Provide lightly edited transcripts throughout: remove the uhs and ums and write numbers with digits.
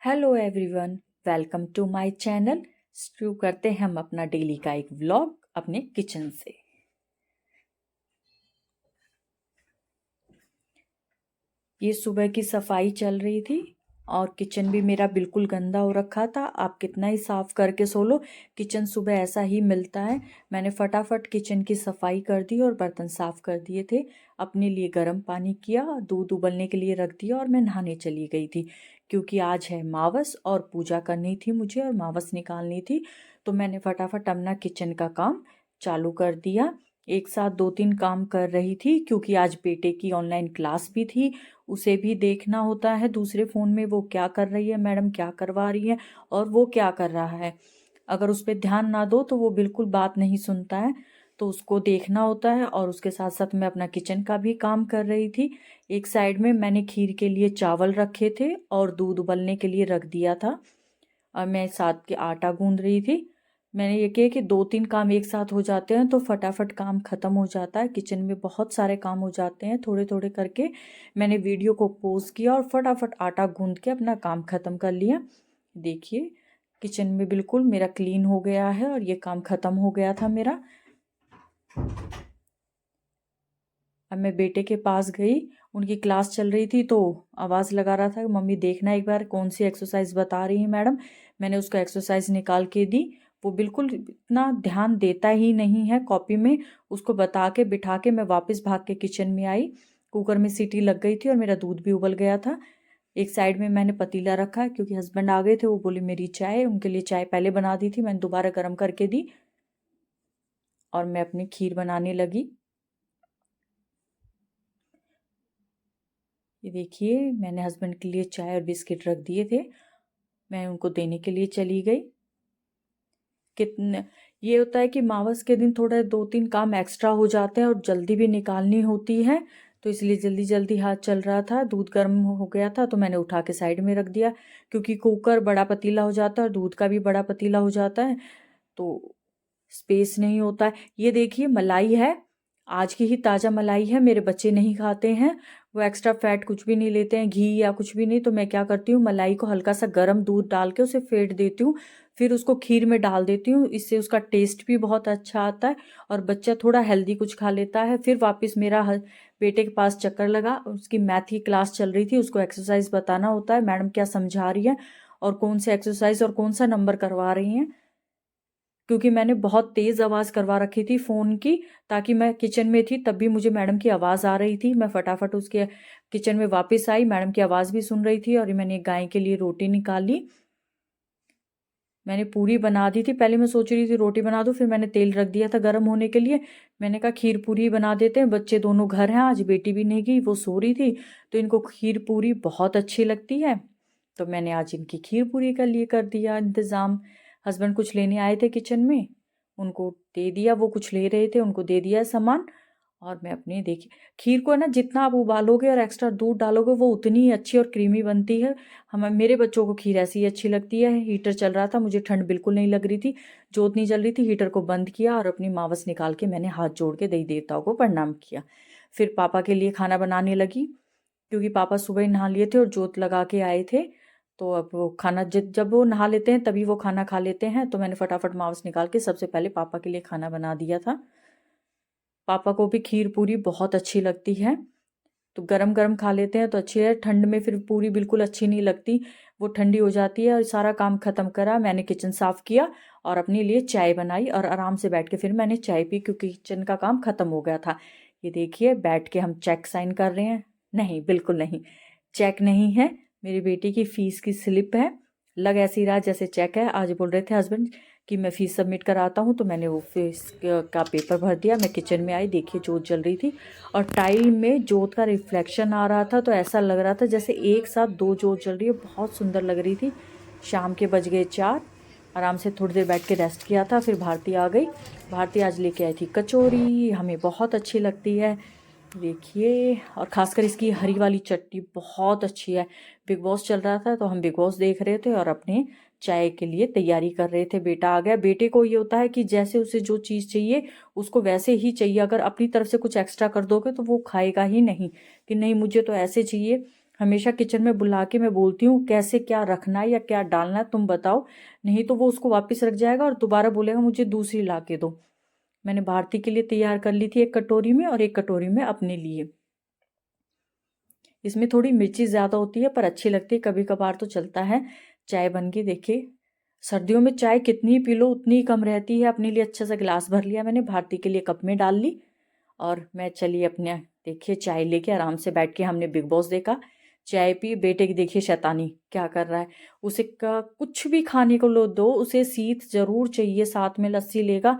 Hello everyone, welcome to my channel. शुरू करते हैं हम अपना डेली का एक व्लॉग अपने किचन से। ये सुबह की सफाई चल रही थी और किचन भी मेरा बिल्कुल गंदा हो रखा था। आप कितना ही साफ करके सो लो, किचन सुबह ऐसा ही मिलता है। मैंने फटाफट किचन की सफाई कर दी और बर्तन साफ कर दिए थे। अपने लिए गर्म पानी किया, दूध उबलने के लिए रख दिया और मैं नहाने चली गई थी, क्योंकि आज है मावस और पूजा करनी थी मुझे और मावस निकालनी थी। तो मैंने फटाफट अपना किचन का काम चालू कर दिया। एक साथ दो तीन काम कर रही थी, क्योंकि आज बेटे की ऑनलाइन क्लास भी थी, उसे भी देखना होता है दूसरे फ़ोन में वो क्या कर रही है, मैडम क्या करवा रही है और वो क्या कर रहा है। अगर उस पर ध्यान ना दो तो वो बिल्कुल बात नहीं सुनता है, तो उसको देखना होता है। और उसके साथ साथ मैं अपना किचन का भी काम कर रही थी। एक साइड में मैंने खीर के लिए चावल रखे थे और दूध उबलने के लिए रख दिया था और मैं साथ के आटा गूंद रही थी। मैंने ये किया कि दो तीन काम एक साथ हो जाते हैं तो फटाफट काम ख़त्म हो जाता है। किचन में बहुत सारे काम हो जाते हैं थोड़े थोड़े करके। मैंने वीडियो को पॉज किया और फटाफट आटा गूंद के अपना काम ख़त्म कर लिया। देखिए, किचन में बिल्कुल मेरा क्लीन हो गया है और ये काम ख़त्म हो गया था मेरा। अब मैं बेटे के पास गई, उनकी क्लास चल रही थी तो आवाज़ लगा रहा था, मम्मी देखना एक बार कौन सी एक्सरसाइज बता रही है मैडम। मैंने उसको एक्सरसाइज निकाल के दी। वो बिल्कुल इतना ध्यान देता ही नहीं है कॉपी में। उसको बता के बिठा के मैं वापस भाग के किचन में आई। कुकर में सीटी लग गई थी और मेरा दूध भी उबल गया था। एक साइड में मैंने पतीला रखा है, क्योंकि हस्बैंड आ गए थे, वो बोले मेरी चाय, उनके लिए चाय पहले बना दी थी, मैंने दोबारा गर्म करके दी और मैं अपनी खीर बनाने लगी। ये देखिए, मैंने हस्बैंड के लिए चाय और बिस्किट रख दिए थे, मैं उनको देने के लिए चली गई। कितने ये होता है कि मावस के दिन थोड़ा दो तीन काम एक्स्ट्रा हो जाते हैं और जल्दी भी निकालनी होती है, तो इसलिए जल्दी जल्दी हाथ चल रहा था। दूध गर्म हो गया था तो मैंने उठा के साइड में रख दिया, क्योंकि कुकर बड़ा पतीला हो जाता है और दूध का भी बड़ा पतीला हो जाता है तो स्पेस नहीं होता है। ये देखिए, मलाई है, आज की ही ताज़ा मलाई है, मेरे बच्चे नहीं खाते हैं, वो एक्स्ट्रा फैट कुछ भी नहीं लेते हैं, घी या कुछ भी नहीं। तो मैं क्या करती हूँ, मलाई को हल्का सा गर्म दूध डाल के उसे फेंट देती हूँ, फिर उसको खीर में डाल देती हूँ। इससे उसका टेस्ट भी बहुत अच्छा आता है और बच्चा थोड़ा हेल्दी कुछ खा लेता है। फिर वापस मेरा बेटे के पास चक्कर लगा, उसकी मैथ की क्लास चल रही थी, उसको एक्सरसाइज बताना होता है, मैडम क्या समझा रही है और कौन से एक्सरसाइज और कौन सा नंबर करवा रही हैं। क्योंकि मैंने बहुत तेज़ आवाज़ करवा रखी थी फ़ोन की, ताकि मैं किचन में थी तब भी मुझे मैडम की आवाज़ आ रही थी। मैं फटाफट उसके किचन में वापस आई, मैडम की आवाज़ भी सुन रही थी और मैंने गाय के लिए रोटी निकाली। मैंने पूरी बना दी थी, पहले मैं सोच रही थी रोटी बना दूँ, फिर मैंने तेल रख दिया था गर्म होने के लिए। मैंने कहा खीर पूरी बना देते हैं, बच्चे दोनों घर हैं, आज बेटी भी नहीं गई, वो सो रही थी, तो इनको खीर पूरी बहुत अच्छी लगती है। तो मैंने आज इनकी खीर पूरी के लिए कर दिया इंतज़ाम। हस्बैंड कुछ लेने आए थे किचन में, उनको दे दिया, वो कुछ ले रहे थे, उनको दे दिया सामान। और मैं अपनी देखिए, खीर को ना जितना आप उबालोगे और एक्स्ट्रा दूध डालोगे वो उतनी ही अच्छी और क्रीमी बनती है। हम मेरे बच्चों को खीर ऐसी ही अच्छी लगती है। हीटर चल रहा था, मुझे ठंड बिल्कुल नहीं लग रही थी, जोत नहीं जल रही थी, हीटर को बंद किया और अपनी मावस निकाल के मैंने हाथ जोड़ के देवी देवताओं को प्रणाम किया। फिर पापा के लिए खाना बनाने लगी, क्योंकि पापा सुबह ही नहा लिए थे और जोत लगा के आए थे। तो अब वो खाना जब वो नहा लेते हैं तभी वो खाना खा लेते हैं, तो मैंने फटाफट मावस निकाल के सबसे पहले पापा के लिए खाना बना दिया था। पापा को भी खीर पूरी बहुत अच्छी लगती है, तो गरम गरम खा लेते हैं तो अच्छी है, ठंड में फिर पूरी बिल्कुल अच्छी नहीं लगती, वो ठंडी हो जाती है। और सारा काम ख़त्म करा, मैंने किचन साफ़ किया और अपने लिए चाय बनाई और आराम से बैठ के फिर मैंने चाय पी, क्योंकि किचन का काम ख़त्म हो गया था। ये देखिए, बैठ के हम चेक साइन कर रहे हैं। नहीं, बिल्कुल नहीं, चेक नहीं है, मेरी बेटी की फ़ीस की स्लिप है। लग ऐसे ही रहा जैसे चेक है। आज बोल रहे थे हस्बैंड कि मैं फ़ीस सबमिट कराता हूँ, तो मैंने वो फ़ीस का पेपर भर दिया। मैं किचन में आई, देखिए जोत जल रही थी और टाइल में जोत का रिफ्लेक्शन आ रहा था, तो ऐसा लग रहा था जैसे एक साथ दो जोत जल रही है, बहुत सुंदर लग रही थी। शाम के बज गए 4, आराम से थोड़ी देर बैठ के रेस्ट किया था। फिर भारती आ गई, भारती आज लेके आई थी कचौरी, हमें बहुत अच्छी लगती है। देखिए, और ख़ासकर इसकी हरी वाली चटनी बहुत अच्छी है। बिग बॉस चल रहा था तो हम बिग बॉस देख रहे थे और अपने चाय के लिए तैयारी कर रहे थे। बेटा आ गया, बेटे को ये होता है कि जैसे उसे जो चीज़ चाहिए उसको वैसे ही चाहिए। अगर अपनी तरफ से कुछ एक्स्ट्रा कर दोगे तो वो खाएगा ही नहीं, कि नहीं मुझे तो ऐसे चाहिए। हमेशा किचन में बुला के मैं बोलती हूँ कैसे क्या रखना है या क्या डालना है तुम बताओ, नहीं तो वो उसको वापस रख जाएगा और दोबारा बोलेगा मुझे दूसरी ला के दो। मैंने भारती के लिए तैयार कर ली थी एक कटोरी में और एक कटोरी में अपने लिए। इसमें थोड़ी मिर्ची ज़्यादा होती है पर अच्छी लगती है, कभी कभार तो चलता है। चाय बन गई देखिए। सर्दियों में चाय कितनी पी लो उतनी कम रहती है। अपने लिए अच्छा सा गिलास भर लिया मैंने, भारती के लिए कप में डाल ली और मैं चली अपने देखिए चाय लेके आराम से बैठ के हमने बिग बॉस देखा, चाय पी। बेटे की देखिए शैतानी क्या कर रहा है, उसे कुछ भी खाने को लो दो, उसे शीत जरूर चाहिए, साथ में लस्सी लेगा,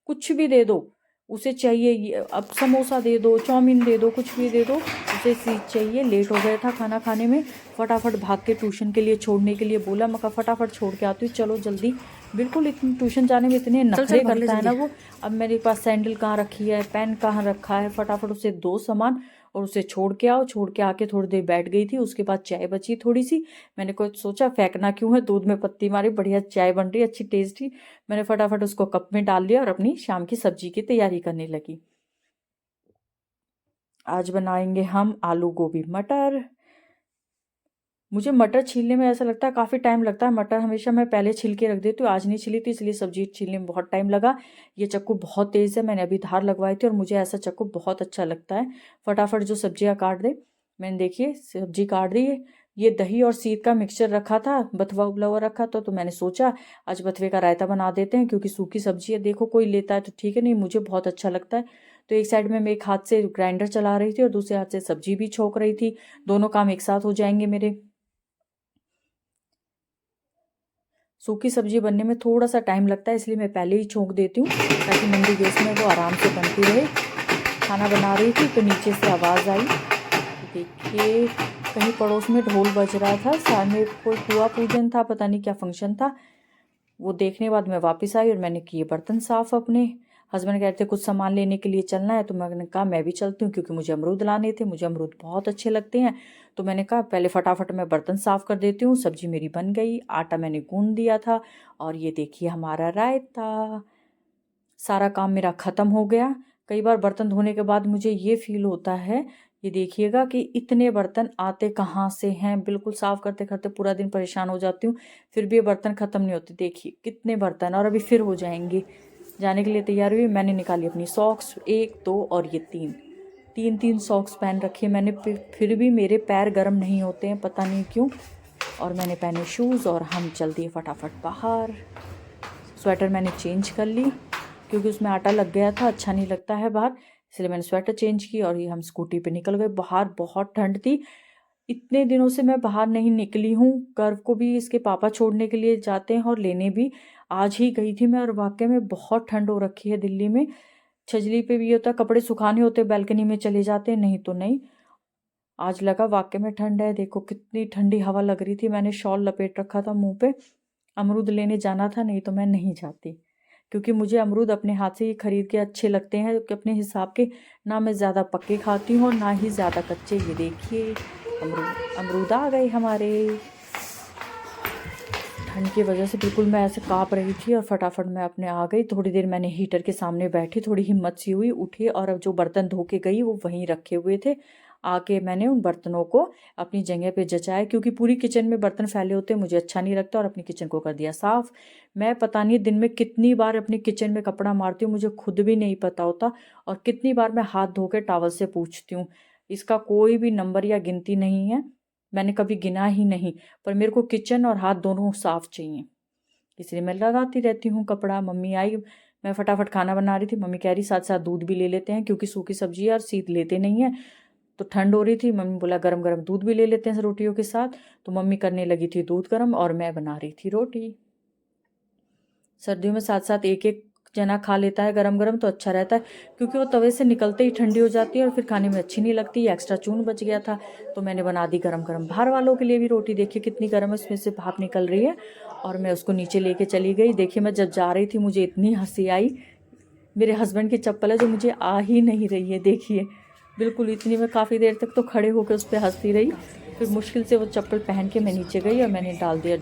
कुछ भी दे दो उसे चाहिए। अब समोसा दे दो, चाउमीन दे दो, कुछ भी दे दो, उसे शीत चाहिए। लेट हो गया था खाना खाने में, फटाफट भाग के ट्यूशन के लिए छोड़ने के लिए बोला। मैं कहा फटाफट छोड़ के आती हूँ, चलो जल्दी। बिल्कुल इतनी ट्यूशन जाने में इतने नखरे करता है ना वो। अब मेरे पास सैंडल कहाँ रखी है, पेन कहाँ रखा है, फटाफट उसे दो सामान और उसे छोड़ के आओ। छोड़ के आके थोड़ी देर बैठ गई थी, उसके बाद चाय बची थोड़ी सी, मैंने कुछ सोचा फेंकना क्यों है, दूध में पत्ती मारी, बढ़िया चाय बन रही अच्छी टेस्टी। मैंने फटाफट उसको कप में डाल लिया और अपनी शाम की सब्जी की तैयारी करने लगी। आज बनाएंगे हम आलू गोभी मटर। मुझे मटर छीलने में ऐसा लगता है काफ़ी टाइम लगता है। मटर हमेशा मैं पहले छील के रख देती हूँ, आज नहीं छिली थी इसलिए सब्जी छीलने में बहुत टाइम लगा। ये चक्कू बहुत तेज़ है, मैंने अभी धार लगवाई थी और मुझे ऐसा चक्कू बहुत अच्छा लगता है। फटाफट जो सब्जियाँ काट दे। मैंने देखिए सब्जी काट दी है। ये दही और सीत का मिक्सचर रखा था, बथुआ उबला हुआ रखा तो मैंने सोचा आज बथुए का रायता बना देते हैं, क्योंकि सूखी सब्जी है। देखो कोई लेता है तो ठीक है, नहीं मुझे बहुत अच्छा लगता है। तो एक साइड में मैं एक हाथ से ग्राइंडर चला रही थी और दूसरे हाथ से सब्जी भी छोंक रही थी, दोनों काम एक साथ हो जाएंगे मेरे। सूखी सब्जी बनने में थोड़ा सा टाइम लगता है, इसलिए मैं पहले ही छोंक देती हूँ ताकि मंदी गैस में वो आराम से बनती रहे। खाना बना रही थी तो नीचे से आवाज़ आई, देखिए कहीं पड़ोस में ढोल बज रहा था, सामने कोई कुआ पूजन था, पता नहीं क्या फंक्शन था। वो देखने बाद मैं वापस आई और मैंने किए बर्तन साफ़ अपने। हस्बैंड कहते थे कुछ सामान लेने के लिए चलना है, तो मैंने कहा मैं भी चलती हूँ, क्योंकि मुझे अमरूद लाने थे, मुझे अमरूद बहुत अच्छे लगते हैं। तो मैंने कहा पहले फटाफट मैं बर्तन साफ़ कर देती हूँ। सब्जी मेरी बन गई, आटा मैंने गूंद दिया था और ये देखिए हमारा रायता। सारा काम मेरा ख़त्म हो गया। कई बार बर्तन धोने के बाद मुझे ये फील होता है, ये देखिएगा कि इतने बर्तन आते कहाँ से हैं। बिल्कुल साफ़ करते करते पूरा दिन परेशान हो जाती हूँ, फिर भी ये बर्तन ख़त्म नहीं होते। देखिए कितने बर्तन, और अभी फिर हो जाएंगे। जाने के लिए तैयार हुई, मैंने निकाली अपनी सॉक्स, 1 2 और ये 3 सॉक्स पहन रखी है मैंने, फिर भी मेरे पैर गर्म नहीं होते हैं, पता नहीं क्यों। और मैंने पहने शूज़ और हम चल दिए फटाफट बाहर। स्वेटर मैंने चेंज कर ली क्योंकि उसमें आटा लग गया था, अच्छा नहीं लगता है बाहर, इसलिए मैंने स्वेटर चेंज की और ये हम स्कूटी पे निकल गए। बाहर बहुत ठंड थी, इतने दिनों से मैं बाहर नहीं निकली हूँ। कर्व को भी इसके पापा छोड़ने के लिए जाते हैं और लेने भी, आज ही गई थी मैं और वाकई में बहुत ठंड हो रखी है दिल्ली में। छजली पे भी होता है, कपड़े सुखाने होते बालकनी में चले जाते हैं, नहीं तो नहीं। आज लगा वाकई में ठंड है, देखो कितनी ठंडी हवा लग रही थी। मैंने शॉल लपेट रखा था मुंह पे। अमरूद लेने जाना था, नहीं तो मैं नहीं जाती, क्योंकि मुझे अमरूद अपने हाथ से ही खरीद के अच्छे लगते हैं कि अपने हिसाब के, ना मैं ज़्यादा पक्के खाती हूँ और ना ही ज़्यादा कच्चे। ये देखिए अमरूद आ गए हमारे। ठंड की वजह से बिल्कुल मैं ऐसे काँप रही थी और फटाफट मैं अपने आ गई। थोड़ी देर मैंने हीटर के सामने बैठी, थोड़ी हिम्मत सी हुई, उठी और अब जो बर्तन धो के गई वो वहीं रखे हुए थे। आके मैंने उन बर्तनों को अपनी जगह पे जचाया, क्योंकि पूरी किचन में बर्तन फैले होते मुझे अच्छा नहीं लगता, और अपनी किचन को कर दिया साफ़। मैं पता नहीं दिन में कितनी बार अपनी किचन में कपड़ा मारती हूँ, मुझे खुद भी नहीं पता होता, और कितनी बार मैं हाथ धो के टॉवल से पूछती हूँ। इसका कोई भी नंबर या गिनती नहीं है, मैंने कभी गिना ही नहीं, पर मेरे को किचन और हाथ दोनों साफ़ चाहिए, इसलिए मैं लगाती रहती हूँ कपड़ा। मम्मी आई, मैं फटाफट खाना बना रही थी, मम्मी कह रही साथ साथ दूध भी ले लेते हैं, क्योंकि सूखी सब्जी है और शीत लेते नहीं है। तो ठंड हो रही थी, मम्मी बोला गरम गरम दूध भी ले लेते हैं रोटियों के साथ। तो मम्मी करने लगी थी दूध गरम और मैं बना रही थी रोटी। सर्दियों में साथ साथ एक एक जना खा लेता है गरम गरम तो अच्छा रहता है, क्योंकि वो तवे से निकलते ही ठंडी हो जाती है और फिर खाने में अच्छी नहीं लगती। एक्स्ट्रा चून बच गया था तो मैंने बना दी गरम गरम बाहर वालों के लिए भी रोटी। देखिए कितनी गर्म है, उसमें से भाप निकल रही है, और मैं उसको नीचे लेके चली गई। देखिए मैं जब जा रही थी मुझे इतनी हंसी आई, मेरे हस्बैंड की चप्पल है जो मुझे आ ही नहीं रही है, देखिए बिल्कुल इतनी। मैं काफ़ी देर तक तो खड़े होकर उस पर हंसती रही, फिर मुश्किल से वो चप्पल पहन के मैं नीचे गई और मैंने डाल दिया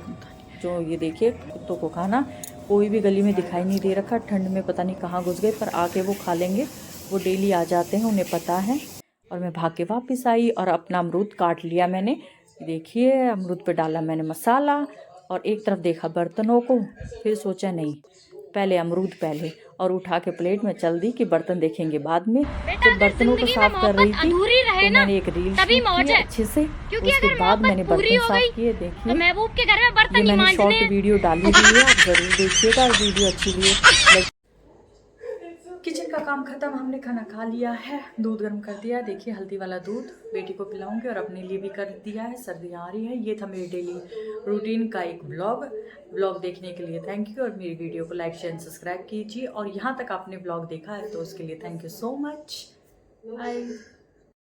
जो ये देखिए कुत्तों को खाना। कोई भी गली में दिखाई नहीं दे रखा, ठंड में पता नहीं कहाँ घुस गए, पर आके वो खा लेंगे, वो डेली आ जाते हैं, उन्हें पता है। और मैं भाग के वापस आई और अपना अमरूद काट लिया मैंने। देखिए अमरूद पे डाला मैंने मसाला और एक तरफ देखा बर्तनों को, फिर सोचा नहीं पहले अमरूद पहले, और उठा के प्लेट में चल दी कि बर्तन देखेंगे बाद में। जब बर्तनों को साफ कर रही थी तो मैंने एक रील शूट किया अच्छे से, उसके बाद मैंने बर्तन साफ किए। देखिए महबूब के घर में बर्तन ये मैंने शॉर्ट वीडियो डाली हुई है, आप जरूर देखिएगा वीडियो अच्छी लगे। किचन का काम खत्म, हमने खाना खा लिया है, दूध गर्म कर दिया है। देखिए हल्दी वाला दूध बेटी को पिलाऊंगी और अपने लिए भी कर दिया है, सर्दी आ रही है। ये था मेरी डेली रूटीन का एक व्लॉग देखने के लिए थैंक यू, और मेरी वीडियो को लाइक शेयर सब्सक्राइब कीजिए, और यहाँ तक आपने व्लॉग देखा है तो उसके लिए thank you so much. Bye.